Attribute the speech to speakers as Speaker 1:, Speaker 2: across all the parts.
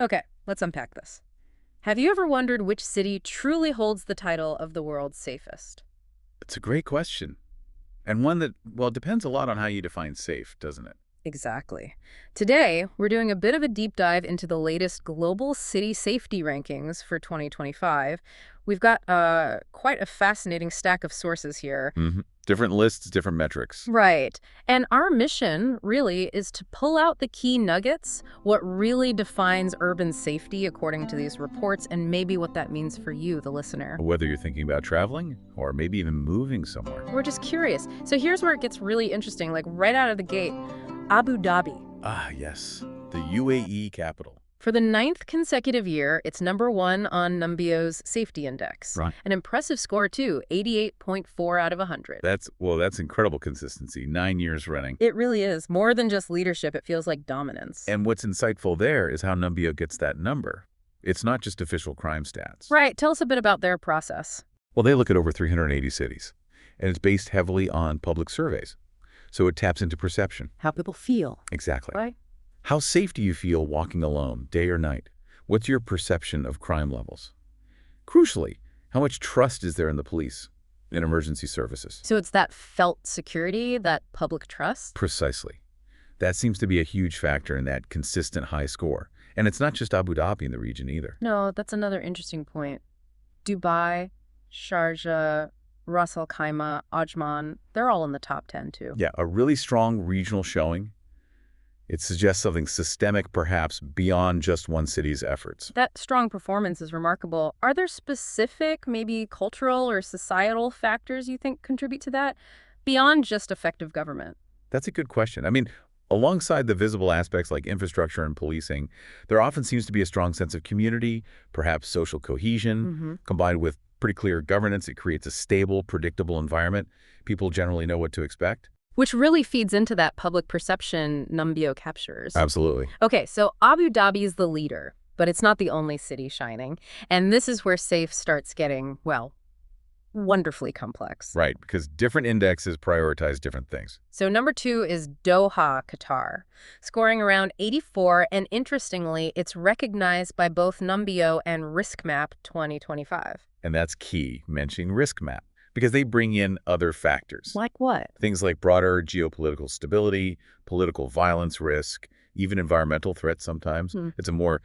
Speaker 1: Okay, let's unpack this. Have you ever wondered which city truly holds the title of the world's safest?
Speaker 2: It's a great question. And one that, well, depends a lot on how you define safe, doesn't it?
Speaker 1: Exactly. Today, we're doing a bit of a deep dive into the latest global city safety rankings for 2025. We've got quite a fascinating stack of sources here.
Speaker 2: Different lists, different metrics.
Speaker 1: Right. And our mission really is to pull out the key nuggets, what really defines urban safety according to these reports, and maybe what that means for you, the listener.
Speaker 2: Whether you're thinking about traveling or maybe even moving somewhere.
Speaker 1: We're just curious. So here's where it gets really interesting, like right out of the gate. Abu Dhabi.
Speaker 2: Ah, yes. The UAE capital.
Speaker 1: For the ninth consecutive year, it's #1 on Numbio's safety index.
Speaker 2: Right.
Speaker 1: An impressive score, too, 88.4 out of 100.
Speaker 2: That's incredible consistency. 9 years running.
Speaker 1: It really is. More than just leadership, it feels like dominance.
Speaker 2: And what's insightful there is how Numbeo gets that number. It's not just official crime stats.
Speaker 1: Right. Tell us a bit about their process.
Speaker 2: Well, they look at over 380 cities, and it's based heavily on public surveys. So it taps into perception.
Speaker 1: How people feel.
Speaker 2: Exactly.
Speaker 1: Right?
Speaker 2: How safe do you feel walking alone, day or night? What's your perception of crime levels? Crucially, how much trust is there in the police, in emergency services?
Speaker 1: So it's that felt security, that public trust?
Speaker 2: Precisely. That seems to be a huge factor in that consistent high score. And it's not just Abu Dhabi in the region either.
Speaker 1: No, that's another interesting point. Dubai, Sharjah, Ras Al Khaimah, Ajman, they're all in the top 10 too.
Speaker 2: Yeah, a really strong regional showing. It suggests something systemic, perhaps, beyond just one city's efforts.
Speaker 1: That strong performance is remarkable. Are there specific, maybe cultural or societal factors you think contribute to that, beyond just effective government?
Speaker 2: That's a good question. I mean, alongside the visible aspects like infrastructure and policing, there often seems to be a strong sense of community, perhaps social cohesion, combined with pretty clear governance. It creates a stable, predictable environment. People generally know what to expect.
Speaker 1: Which really feeds into that public perception Numbeo captures.
Speaker 2: Absolutely.
Speaker 1: Okay, so Abu Dhabi is the leader, but it's not the only city shining. And this is where SAFE starts getting, well, wonderfully complex.
Speaker 2: Right, because different indexes prioritize different things.
Speaker 1: So #2 is Doha, Qatar, scoring around 84, and interestingly, it's recognized by both Numbeo and RiskMap 2025.
Speaker 2: And that's key, mentioning RiskMap, because they bring in other factors.
Speaker 1: Like what?
Speaker 2: Things like broader geopolitical stability, political violence risk, even environmental threats sometimes. It's a more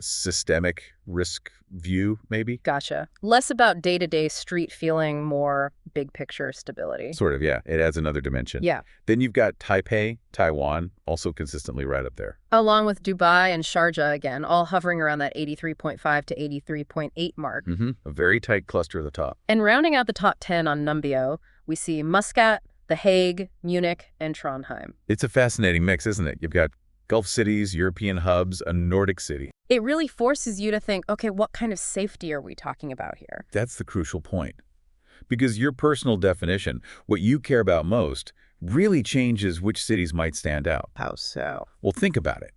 Speaker 2: systemic risk view, maybe.
Speaker 1: Gotcha. Less about day-to-day street feeling, more big picture stability.
Speaker 2: Sort of, yeah. It adds another dimension.
Speaker 1: Yeah.
Speaker 2: Then you've got Taipei, Taiwan, also consistently right up there.
Speaker 1: Along with Dubai and Sharjah, again, all hovering around that 83.5 to 83.8 mark.
Speaker 2: A very tight cluster at the top.
Speaker 1: And rounding out the top 10 on Numbeo, we see Muscat, The Hague, Munich, and Trondheim.
Speaker 2: It's a fascinating mix, isn't it? You've got Gulf cities, European hubs, a Nordic city.
Speaker 1: It really forces you to think, okay, what kind of safety are we talking about here?
Speaker 2: That's the crucial point. Because your personal definition, what you care about most, really changes which cities might stand out.
Speaker 1: How so?
Speaker 2: Well, think about it.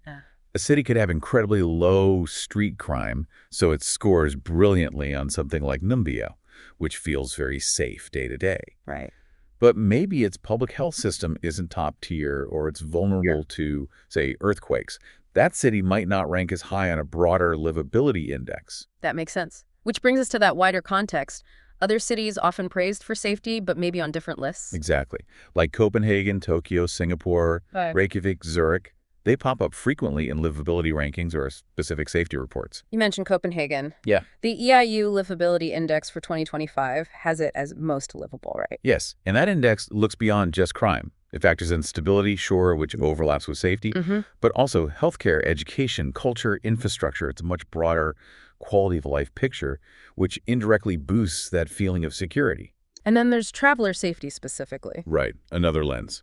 Speaker 2: A city could have incredibly low street crime, so it scores brilliantly on something like Numbeo, which feels very safe day to day.
Speaker 1: Right.
Speaker 2: But maybe its public health system isn't top tier, or it's vulnerable to, say, earthquakes. That city might not rank as high on a broader livability index.
Speaker 1: That makes sense. Which brings us to that wider context. Other cities often praised for safety, but maybe on different lists.
Speaker 2: Exactly. Like Copenhagen, Tokyo, Singapore, Reykjavik, Zurich. They pop up frequently in livability rankings or specific safety reports.
Speaker 1: You mentioned Copenhagen.
Speaker 2: Yeah.
Speaker 1: The EIU Livability Index for 2025 has it as most livable, right?
Speaker 2: Yes, and that index looks beyond just crime. It factors in stability, sure, which overlaps with safety, but also healthcare, education, culture, infrastructure. It's a much broader quality of life picture, which indirectly boosts that feeling of security.
Speaker 1: And then there's traveler safety specifically.
Speaker 2: Right, another lens.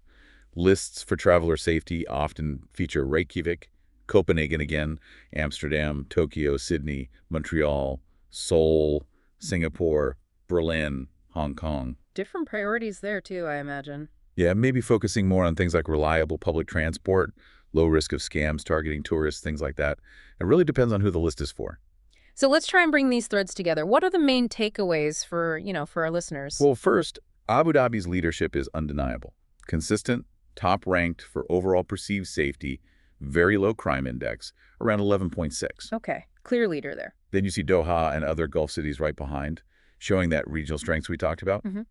Speaker 2: Lists for traveler safety often feature Reykjavik, Copenhagen again, Amsterdam, Tokyo, Sydney, Montreal, Seoul, Singapore, Berlin, Hong Kong.
Speaker 1: Different priorities there too, I imagine.
Speaker 2: Yeah, maybe focusing more on things like reliable public transport, low risk of scams targeting tourists, things like that. It really depends on who the list is for.
Speaker 1: So let's try and bring these threads together. What are the main takeaways for our listeners?
Speaker 2: Well, first, Abu Dhabi's leadership is undeniable. Consistent, top-ranked for overall perceived safety, very low crime index, around 11.6.
Speaker 1: Okay, clear leader there.
Speaker 2: Then you see Doha and other Gulf cities right behind, showing that regional strengths we talked about.
Speaker 1: Hmm.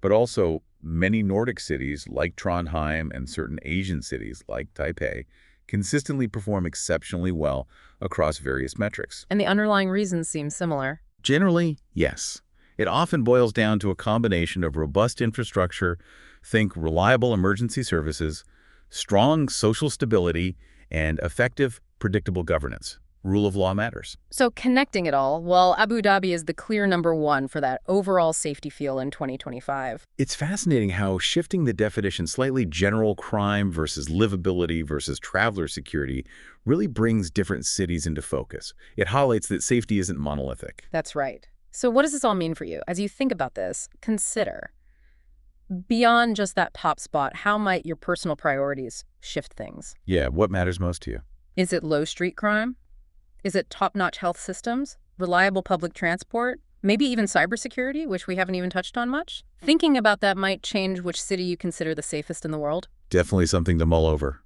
Speaker 2: But also, many Nordic cities like Trondheim and certain Asian cities like Taipei consistently perform exceptionally well across various metrics.
Speaker 1: And the underlying reasons seem similar.
Speaker 2: Generally, yes. It often boils down to a combination of robust infrastructure, think reliable emergency services, strong social stability, and effective, predictable governance. Rule of law matters.
Speaker 1: So connecting it all, well, Abu Dhabi is the clear #1 for that overall safety feel in 2025.
Speaker 2: It's fascinating how shifting the definition slightly, general crime versus livability versus traveler security, really brings different cities into focus. It highlights that safety isn't monolithic.
Speaker 1: That's right. So what does this all mean for you? As you think about this, consider, beyond just that top spot, how might your personal priorities shift things?
Speaker 2: Yeah, what matters most to you?
Speaker 1: Is it low street crime? Is it top-notch health systems, reliable public transport, maybe even cybersecurity, which we haven't even touched on much? Thinking about that might change which city you consider the safest in the world.
Speaker 2: Definitely something to mull over.